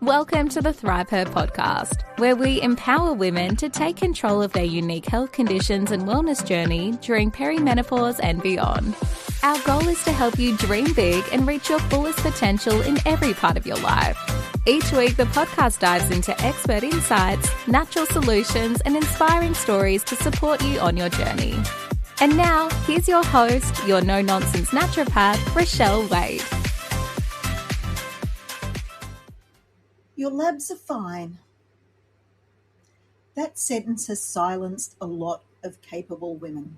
Welcome to the ThriveHer podcast, where we empower women to take control of their unique health conditions and wellness journey during perimenopause and beyond. Our goal is to help you dream big and reach your fullest potential in every part of your life. Each week, the podcast dives into expert insights, natural solutions, and inspiring stories to support you on your journey. And now, here's your host, your no-nonsense naturopath, Rochelle Wade. Your labs are fine. That sentence has silenced a lot of capable women.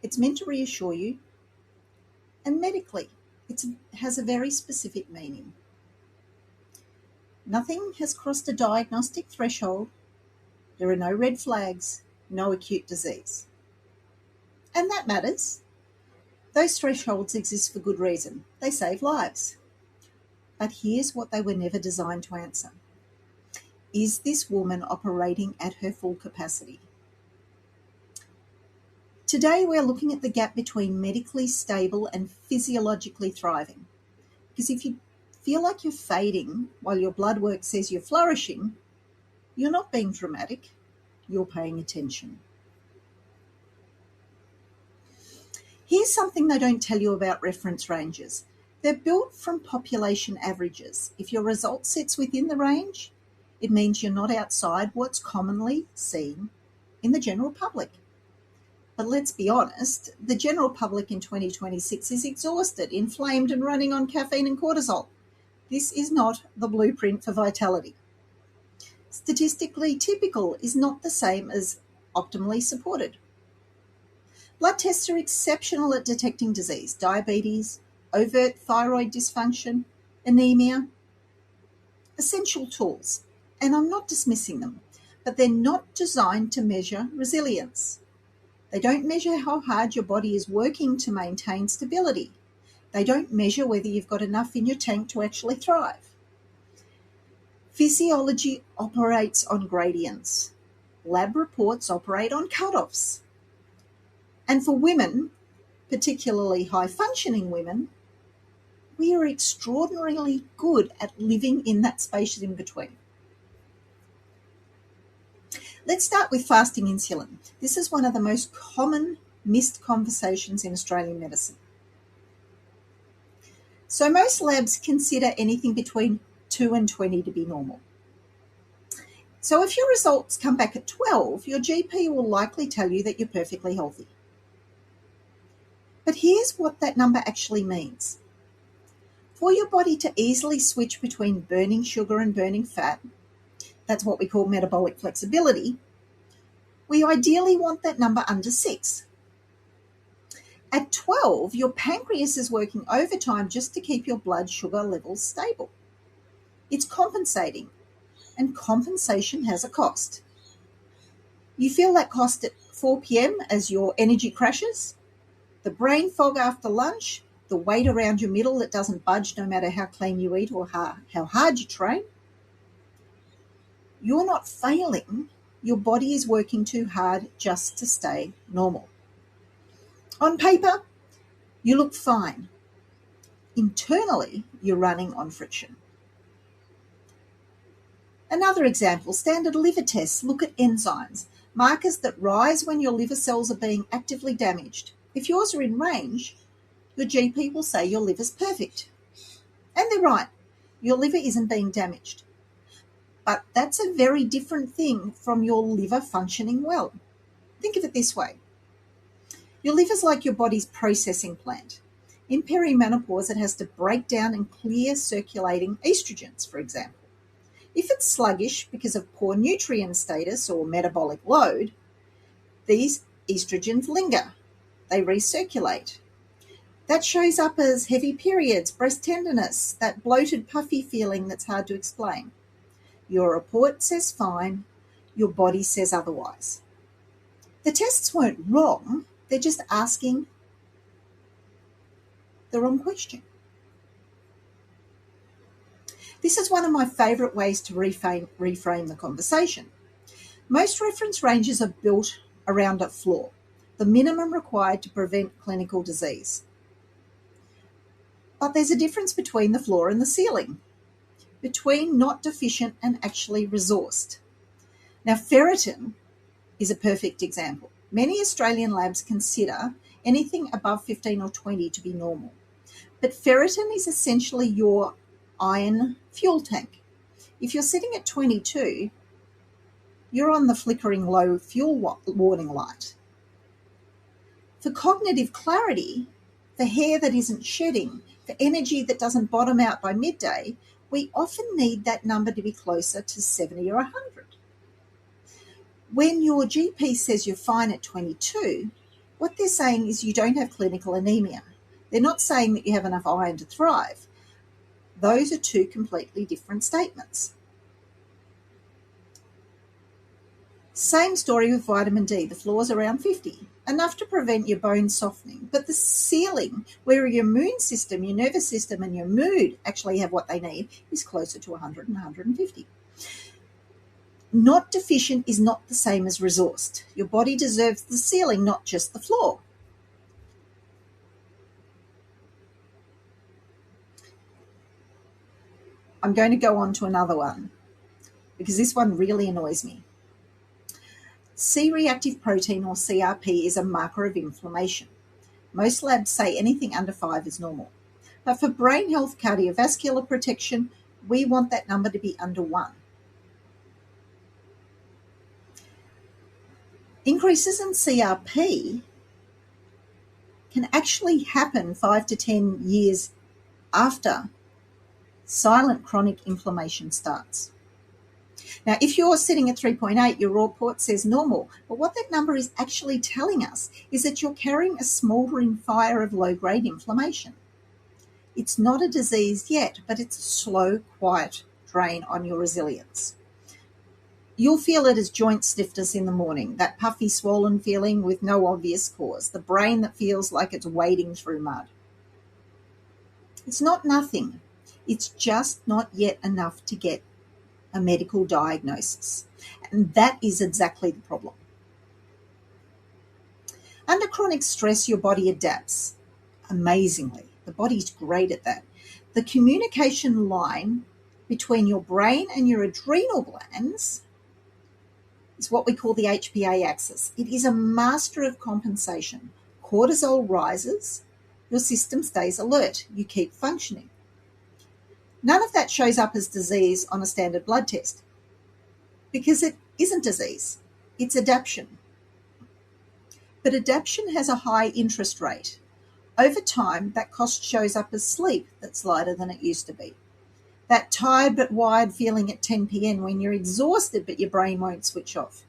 It's meant to reassure you, and medically, it has a very specific meaning. Nothing has crossed a diagnostic threshold. There are no red flags, no acute disease. And that matters. Those thresholds exist for good reason. They save lives. But here's what they were never designed to answer. Is this woman operating at her full capacity? Today we're looking at the gap between medically stable and physiologically thriving. Because if you feel like you're fading while your blood work says you're flourishing, you're not being dramatic, you're paying attention. Here's something they don't tell you about reference ranges. They're built from population averages. If your result sits within the range, it means you're not outside what's commonly seen in the general public. But let's be honest, the general public in 2026 is exhausted, inflamed, and running on caffeine and cortisol. This is not the blueprint for vitality. Statistically typical is not the same as optimally supported. Blood tests are exceptional at detecting disease, diabetes, overt thyroid dysfunction, anemia, essential tools, and I'm not dismissing them, but they're not designed to measure resilience. They don't measure how hard your body is working to maintain stability. They don't measure whether you've got enough in your tank to actually thrive. Physiology operates on gradients. Lab reports operate on cutoffs. And for women, particularly high-functioning women, we are extraordinarily good at living in that space in between. Let's start with fasting insulin. This is one of the most common missed conversations in Australian medicine. So most labs consider anything between 2 and 20 to be normal. So if your results come back at 12, your GP will likely tell you that you're perfectly healthy. But here's what that number actually means. For your body to easily switch between burning sugar and burning fat, that's what we call metabolic flexibility, we ideally want that number under 6. At 12, your pancreas is working overtime just to keep your blood sugar levels stable. It's compensating, and compensation has a cost. You feel that cost at 4 p.m. as your energy crashes, the brain fog after lunch, the weight around your middle that doesn't budge no matter how clean you eat or how hard you train. You're not failing. Your body is working too hard just to stay normal. On paper, you look fine. Internally, you're running on friction. Another example, standard liver tests look at enzymes, markers that rise when your liver cells are being actively damaged. If yours are in range, your GP will say your liver's perfect. And they're right, your liver isn't being damaged. But that's a very different thing from your liver functioning well. Think of it this way. Your liver's like your body's processing plant. In perimenopause, it has to break down and clear circulating estrogens, for example. If it's sluggish because of poor nutrient status or metabolic load, these estrogens linger. They recirculate. That shows up as heavy periods, breast tenderness, that bloated, puffy feeling that's hard to explain. Your report says fine, your body says otherwise. The tests weren't wrong, they're just asking the wrong question. This is one of my favourite ways to reframe the conversation. Most reference ranges are built around a floor, the minimum required to prevent clinical disease. But there's a difference between the floor and the ceiling. between not deficient and actually resourced. Now, ferritin is a perfect example. Many Australian labs consider anything above 15 or 20 to be normal. But ferritin is essentially your iron fuel tank. If you're sitting at 22, you're on the flickering low fuel warning light. For cognitive clarity, for hair that isn't shedding, for energy that doesn't bottom out by midday, we often need that number to be closer to 70 or 100. When your GP says you're fine at 22, what they're saying is you don't have clinical anemia. They're not saying that you have enough iron to thrive. Those are two completely different statements. Same story with vitamin D. The floor's around 50, enough to prevent your bones softening. But the ceiling, where your immune system, your nervous system, and your mood actually have what they need, is closer to 100 and 150. Not deficient is not the same as resourced. Your body deserves the ceiling, not just the floor. I'm going to go on to another one because this one really annoys me. C-reactive protein, or CRP, is a marker of inflammation. Most labs say anything under 5 is normal. But for brain health, cardiovascular protection, we want that number to be under 1. Increases in CRP can actually happen 5 to 10 years after silent chronic inflammation starts. Now, if you're sitting at 3.8, your raw report says normal, but what that number is actually telling us is that you're carrying a smouldering fire of low-grade inflammation. It's not a disease yet, but it's a slow, quiet drain on your resilience. You'll feel it as joint stiffness in the morning, that puffy, swollen feeling with no obvious cause, the brain that feels like it's wading through mud. It's not nothing. It's just not yet enough to get a medical diagnosis. And that is exactly the problem. Under chronic stress, your body adapts amazingly. The body's great at that. The communication line between your brain and your adrenal glands is what we call the HPA axis. It is a master of compensation. Cortisol rises, your system stays alert, you keep functioning. None of that shows up as disease on a standard blood test because it isn't disease, it's adaptation. But adaptation has a high interest rate. Over time, that cost shows up as sleep that's lighter than it used to be. That tired but wired feeling at 10 p.m. when you're exhausted but your brain won't switch off.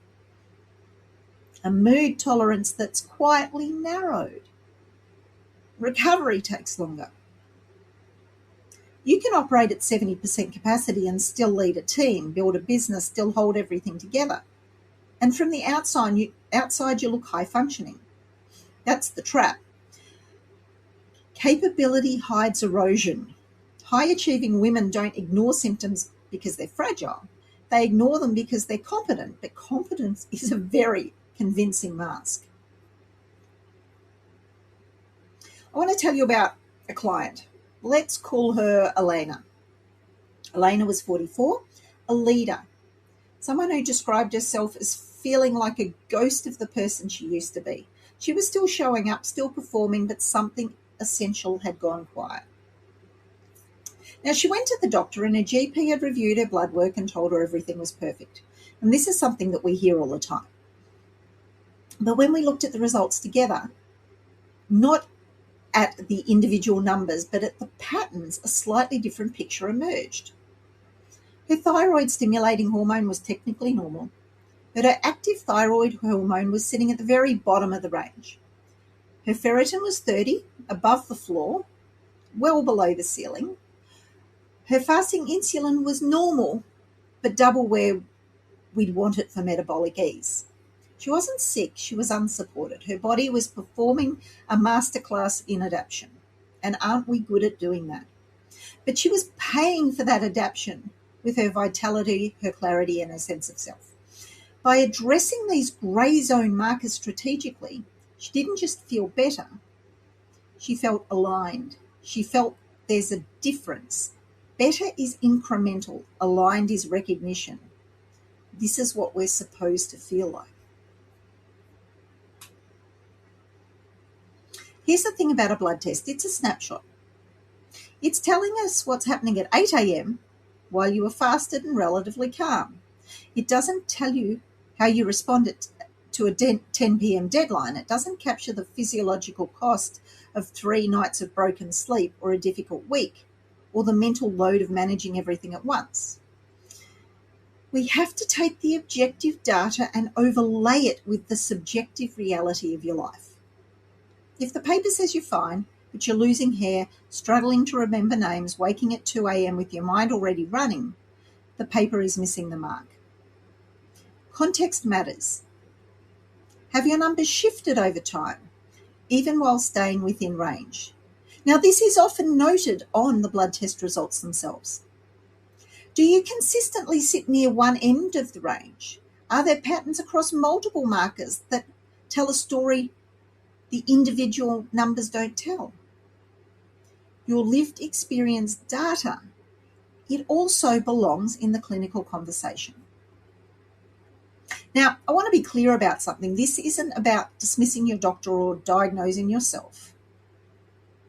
A mood tolerance that's quietly narrowed. Recovery takes longer. You can operate at 70% capacity and still lead a team, build a business, still hold everything together. And from the outside, you look high functioning. That's the trap. Capability hides erosion. High-achieving women don't ignore symptoms because they're fragile. They ignore them because they're competent, but competence is a very convincing mask. I want to tell you about a client. Let's call her Elena. Elena was 44, a leader, someone who described herself as feeling like a ghost of the person she used to be. She was still showing up, still performing, but something essential had gone quiet. Now, she went to the doctor and her GP had reviewed her blood work and told her everything was perfect. And this is something that we hear all the time. But when we looked at the results together, not at the individual numbers, but at the patterns, a slightly different picture emerged. Her thyroid stimulating hormone was technically normal, but her active thyroid hormone was sitting at the very bottom of the range. Her ferritin was 30, above the floor, well below the ceiling. Her fasting insulin was normal, but double where we'd want it for metabolic ease. She wasn't sick, she was unsupported. Her body was performing a masterclass in adaptation. And aren't we good at doing that? But she was paying for that adaptation with her vitality, her clarity, and her sense of self. By addressing these grey zone markers strategically, she didn't just feel better, she felt aligned. She felt there's a difference. Better is incremental, aligned is recognition. This is what we're supposed to feel like. Here's the thing about a blood test. It's a snapshot. It's telling us what's happening at 8 a.m. while you are fasted and relatively calm. It doesn't tell you how you responded to a 10 p.m. deadline. It doesn't capture the physiological cost of 3 nights of broken sleep or a difficult week, or the mental load of managing everything at once. We have to take the objective data and overlay it with the subjective reality of your life. If the paper says you're fine, but you're losing hair, struggling to remember names, waking at 2 a.m. with your mind already running, the paper is missing the mark. Context matters. Have your numbers shifted over time, even while staying within range? Now, this is often noted on the blood test results themselves. Do you consistently sit near one end of the range? Are there patterns across multiple markers that tell a story the individual numbers don't tell? Your lived experience data, it also belongs in the clinical conversation. Now, I want to be clear about something. This isn't about dismissing your doctor or diagnosing yourself.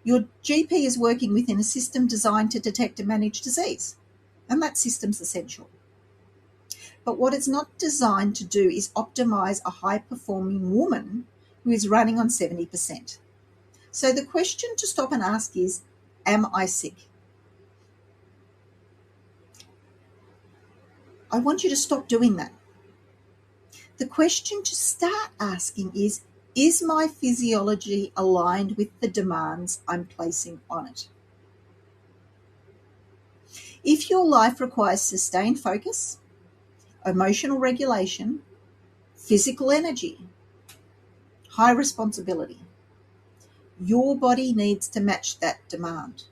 Your GP is working within a system designed to detect and manage disease, and that system's essential. But what it's not designed to do is optimize a high-performing woman who is running on 70%. So the question to stop and ask is, am I sick? I want you to stop doing that. The question to start asking is my physiology aligned with the demands I'm placing on it? If your life requires sustained focus, emotional regulation, physical energy, high responsibility, your body needs to match that demand.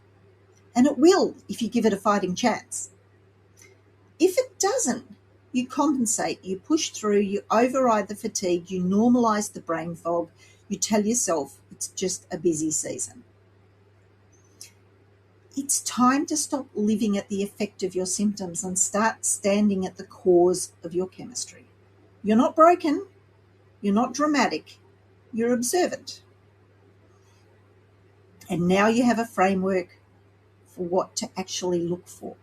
And it will if you give it a fighting chance. If it doesn't, you compensate, you push through, you override the fatigue, you normalize the brain fog, you tell yourself it's just a busy season. It's time to stop living at the effect of your symptoms and start standing at the cause of your chemistry. You're not broken, you're not dramatic, you're observant. And now you have a framework for what to actually look for.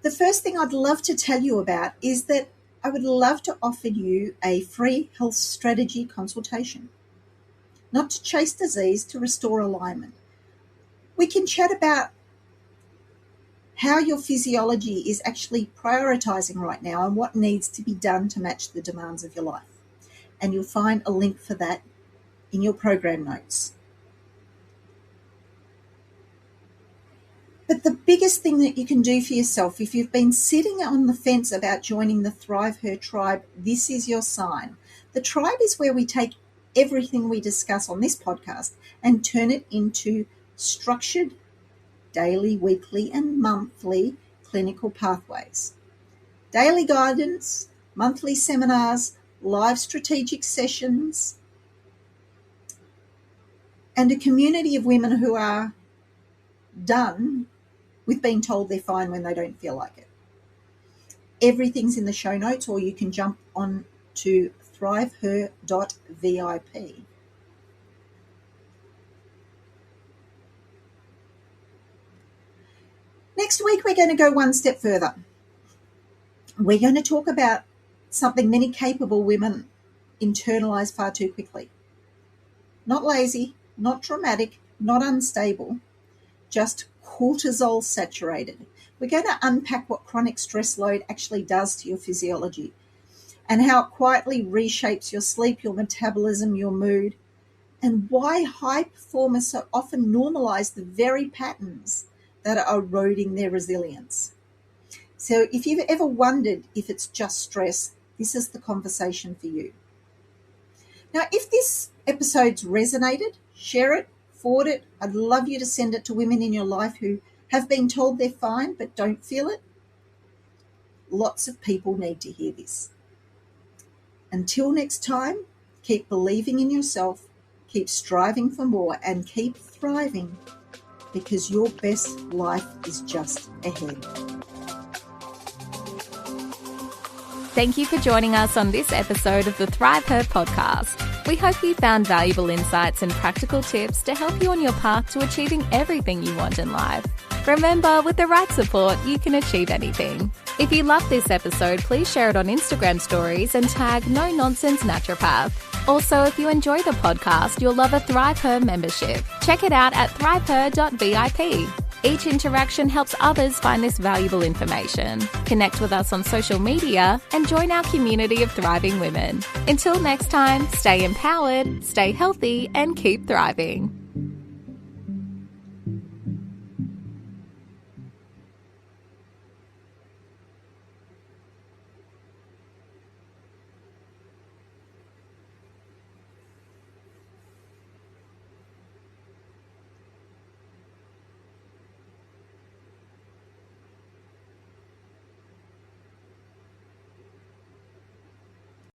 The first thing I'd love to tell you about is that I would love to offer you a free health strategy consultation. Not to chase disease, to restore alignment. We can chat about how your physiology is actually prioritizing right now and what needs to be done to match the demands of your life. And you'll find a link for that in your program notes. But the biggest thing that you can do for yourself, if you've been sitting on the fence about joining the ThriveHer tribe, this is your sign. The tribe is where we take everything we discuss on this podcast and turn it into structured daily, weekly, and monthly clinical pathways. Daily guidance, monthly seminars, live strategic sessions, and a community of women who are done with being told they're fine when they don't feel like it. Everything's in the show notes, or you can jump on to thriveher.vip. Next week, we're going to go one step further. We're going to talk about something many capable women internalize far too quickly. Not lazy, not dramatic, not unstable, just cortisol saturated. We're going to unpack what chronic stress load actually does to your physiology and how it quietly reshapes your sleep, your metabolism, your mood, and why high performers so often normalize the very patterns that are eroding their resilience. So if you've ever wondered if it's just stress, this is the conversation for you. Now, if this episode's resonated, share it, forward it. I'd love you to send it to women in your life who have been told they're fine but don't feel it. Lots of people need to hear this. Until next time, keep believing in yourself, keep striving for more, and keep thriving, because your best life is just ahead. Thank you for joining us on this episode of the ThriveHer podcast. We hope you found valuable insights and practical tips to help you on your path to achieving everything you want in life. Remember, with the right support, you can achieve anything. If you loved this episode, please share it on Instagram stories and tag No Nonsense Naturopath. Also, if you enjoy the podcast, you'll love a ThriveHer membership. Check it out at thriveher.vip. Each interaction helps others find this valuable information. Connect with us on social media and join our community of thriving women. Until next time, stay empowered, stay healthy, and keep thriving.